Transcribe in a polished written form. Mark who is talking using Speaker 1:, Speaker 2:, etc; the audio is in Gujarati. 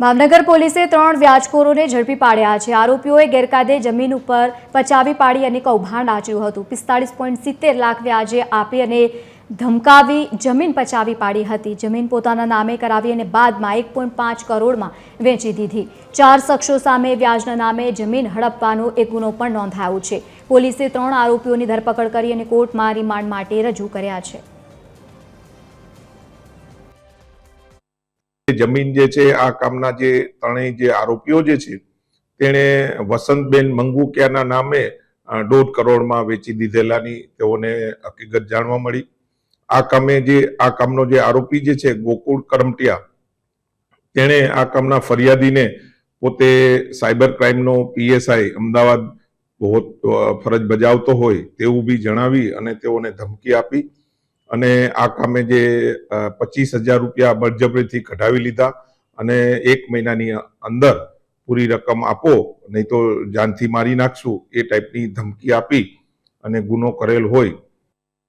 Speaker 1: ભાવનગર પોલીસે 3 વ્યાજખોરોને ઝડપી પાડ્યા છે। આરોપીઓએ ગેરકાયદે જમીન ઉપર પચાવી પાડી અને કૌભાંડ આચર્યું હતું। 45.70 લાખ વ્યાજે આપી અને ધમકાવી જમીન પચાવી પાડી હતી। જમીન પોતાના નામે કરાવી અને બાદમાં 1.5 કરોડમાં વેચી દીધી। 4 શખ્સો સામે વ્યાજના નામે જમીન હડપવાનો એક ગુનો પણ નોંધાયો છે। પોલીસે 3 આરોપીઓની ધરપકડ કરી અને કોર્ટમાં રિમાન્ડ માટે રજૂ કર્યા છે।
Speaker 2: જમીન જે છે આ કામના જે ત્રણેય જે આરોપીઓ જે છે તેણે વસંતબેન મંગુકિયાના નામે 1.5 કરોડમાં વેચી દીધેલાની તેઓને હકીકત જાણવા મળી। આ કામનો જે આરોપી જે છે ગોકુળ કરમટિયા તેણે આ કામના ફરિયાદીને પોતે સાયબર ક્રાઇમનો PSI અમદાવાદ ફરજ બજાવતો હોય તેવું બી જણાવી અને તેઓને ધમકી આપી અને આ કામે જે 25,000 રૂપિયા બળજબરીથી કઢાવી લીધા અને 1 મહિનાની અંદર પૂરી રકમ આપો નહીં તો જાનથી મારી નાખશું એ ટાઈપની ધમકી આપી અને ગુનો કરેલ હોય